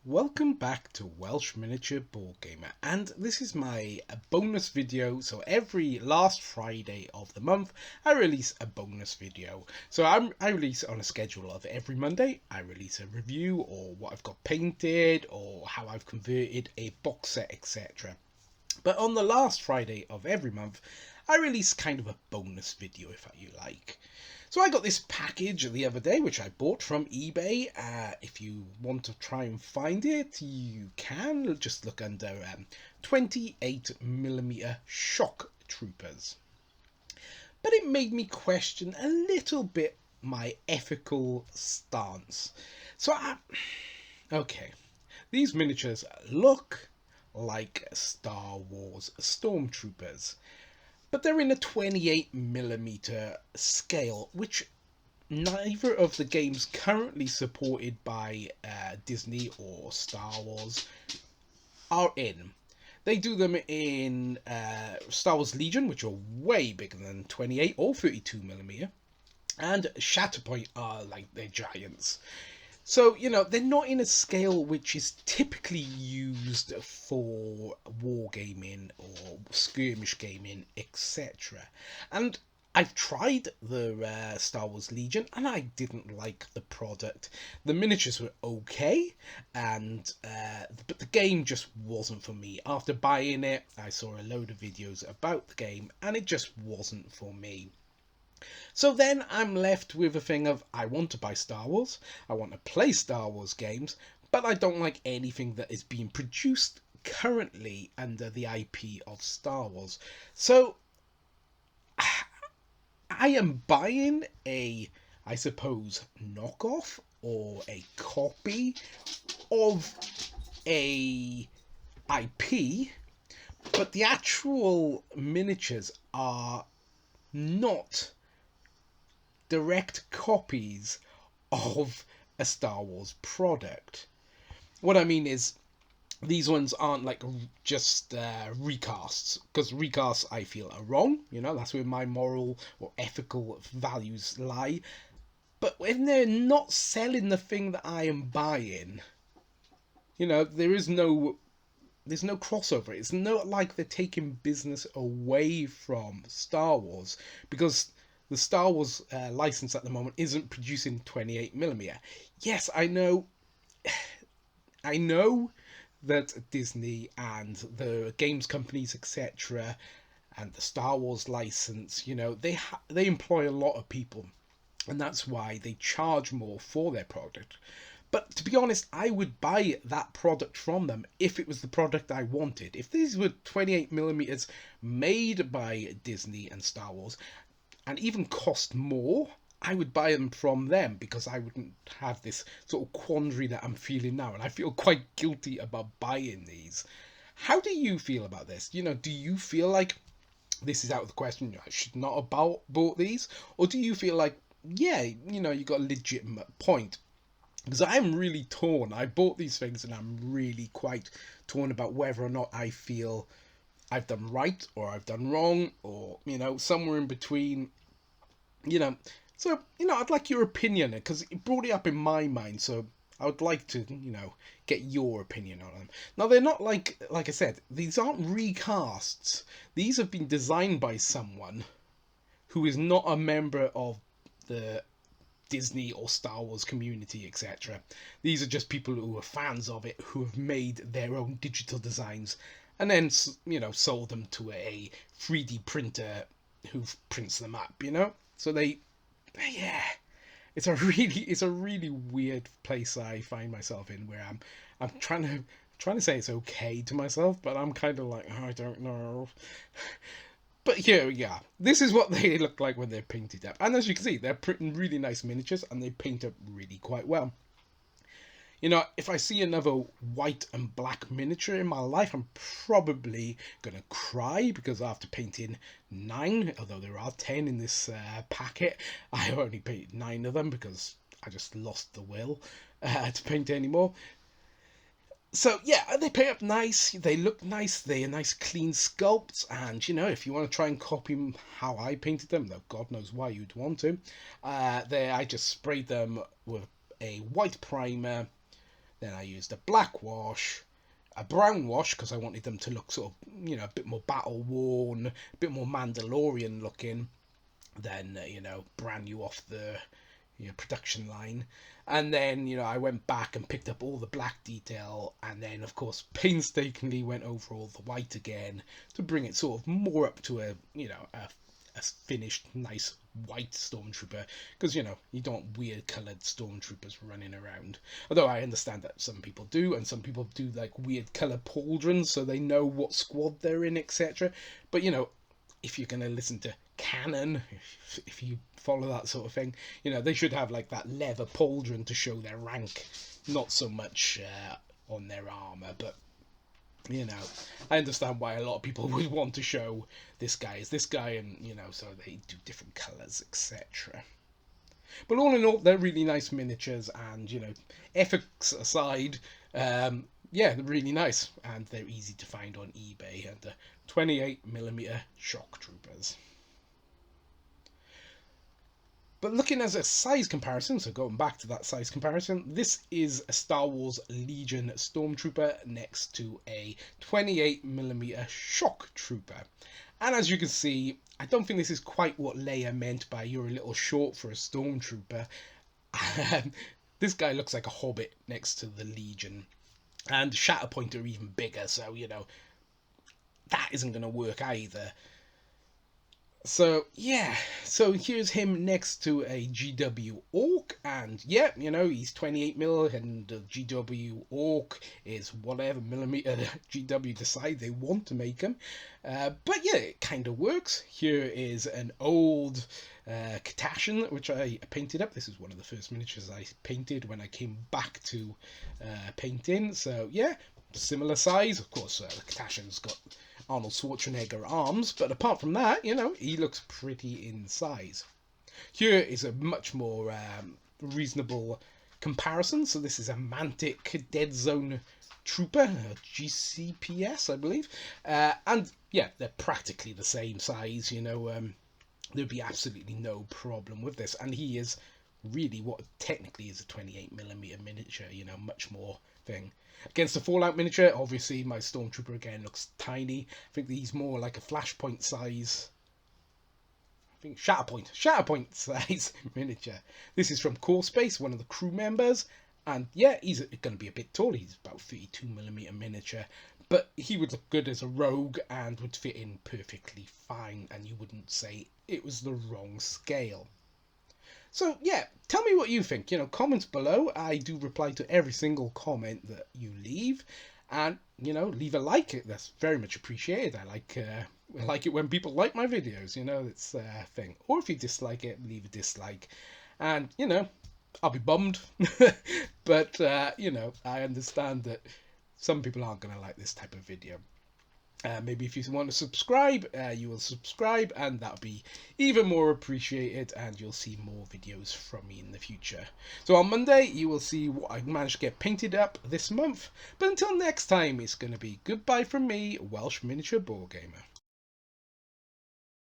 Welcome back to Welsh Miniature Board Gamer, and this is my bonus video. So every last Friday of the month I release a bonus video. So I release on a schedule of every Monday. I release a review or what I've got painted or how I've converted a box set, etc. But on the last Friday of every month I release kind of a bonus video, if you like. So I got this package the other day, which I bought from eBay. If you want to try and find it, you can. Just look under 28mm shock troopers. But it made me question a little bit my ethical stance. Okay, these miniatures look like Star Wars stormtroopers, but they're in a 28mm scale, which neither of the games currently supported by Disney or Star Wars are in. They do them in Star Wars Legion, which are way bigger than 28 or 32mm, and Shatterpoint are like they're giants. So, they're not in a scale which is typically used for wargaming or skirmish gaming, etc. And I've tried the Star Wars Legion and I didn't like the product. The miniatures were okay, but the game just wasn't for me. After buying it, I saw a load of videos about the game and it just wasn't for me. So then I'm left with a thing of, I want to buy Star Wars, I want to play Star Wars games, but I don't like anything that is being produced currently under the IP of Star Wars. So I am buying I suppose, knockoff or a copy of a IP, but the actual miniatures are not direct copies of a Star Wars product. What I mean is, these ones aren't like just recasts, because recasts I feel are wrong. That's where my moral or ethical values lie. But when they're not selling the thing that I am buying, there's no crossover. It's not like they're taking business away from Star Wars, because the Star Wars license at the moment isn't producing 28mm. Yes, I know that Disney and the games companies, etc., and the Star Wars license, they employ a lot of people, and that's why they charge more for their product. But to be honest, I would buy that product from them if it was the product I wanted. If these were 28mm made by Disney and Star Wars, and even cost more, I would buy them from them, because I wouldn't have this sort of quandary that I'm feeling now, and I feel quite guilty about buying these. How do you feel about this? Do you feel like this is out of the question, I should not have bought these? Or do you feel like, yeah, you got a legitimate point? Because I'm really torn. I bought these things and I'm really quite torn about whether or not I feel I've done right or I've done wrong, or, somewhere in between. So, I'd like your opinion, because it brought it up in my mind, so I would like to, get your opinion on them. Now, they're not like I said, these aren't recasts. These have been designed by someone who is not a member of the Disney or Star Wars community, etc. These are just people who are fans of it, who have made their own digital designs and then, sold them to a 3D printer who prints them up, So yeah, it's a really weird place I find myself in, where I'm trying to say it's okay to myself, but I'm kind of like, oh, I don't know. But here we are. This is what they look like when they're painted up, and as you can see, they're printing really nice miniatures, and they paint up really quite well. If I see another white and black miniature in my life, I'm probably going to cry, because after painting 9, although there are 10 in this packet, I have only painted 9 of them because I just lost the will to paint anymore. So yeah, they paint up nice, they look nice, they're nice clean sculpts, and if you want to try and copy how I painted them, though God knows why you'd want to, I just sprayed them with a white primer, Then I used a black wash, a brown wash because I wanted them to look sort of, a bit more battle worn, a bit more Mandalorian looking. Then, brand new off the production line. And then, I went back and picked up all the black detail, and then, of course, painstakingly went over all the white again to bring it sort of more up to a finished, nice white stormtrooper, because you don't want weird coloured stormtroopers running around. Although I understand that some people do, and some people do like weird colour pauldrons so they know what squad they're in, etc. But if you're going to listen to canon, if you follow that sort of thing, they should have like that leather pauldron to show their rank, not so much on their armour. But I understand why a lot of people would want to show this guy is this guy, and so they do different colours, etc. But all in all, they're really nice miniatures, and ethics aside, yeah, they're really nice, and they're easy to find on eBay, and the 28mm shock troopers. But looking as a size comparison, so going back to that size comparison, this is a Star Wars Legion Stormtrooper next to a 28mm Shock Trooper. And as you can see, I don't think this is quite what Leia meant by "you're a little short for a Stormtrooper." This guy looks like a hobbit next to the Legion. And Shatterpoint are even bigger, so, that isn't going to work either. So, yeah, so here's him next to a GW Orc, and yeah, he's 28mm, and the GW Orc is whatever millimeter GW decide they want to make him. But yeah, it kind of works. Here is an old Katashan, which I painted up. This is one of the first miniatures I painted when I came back to painting. So yeah, similar size. Of course, the Katashan's got Arnold Schwarzenegger arms, but apart from that, he looks pretty in size. Here is a much more reasonable comparison. So this is a Mantic Dead Zone Trooper, GCPS, I believe. And yeah, they're practically the same size, there'd be absolutely no problem with this. And he is really what technically is a 28mm miniature, much more thing. Against the Fallout miniature, obviously my Stormtrooper again looks tiny. I think he's more like a Flashpoint size. I think Shatterpoint size miniature. This is from Core Space, one of the crew members. And yeah, he's going to be a bit tall. He's about 32mm miniature. But he would look good as a rogue and would fit in perfectly fine. And you wouldn't say it was the wrong scale. So yeah, tell me what you think. Comments below. I do reply to every single comment that you leave, and leave a like. That's very much appreciated. I like it when people like my videos. It's a thing. Or if you dislike it, leave a dislike, and I'll be bummed. But I understand that some people aren't going to like this type of video. Maybe if you want to subscribe, you will subscribe, and that'll be even more appreciated, and you'll see more videos from me in the future. So on Monday, you will see what I managed to get painted up this month. But until next time, it's going to be goodbye from me, Welsh Miniature Board Gamer.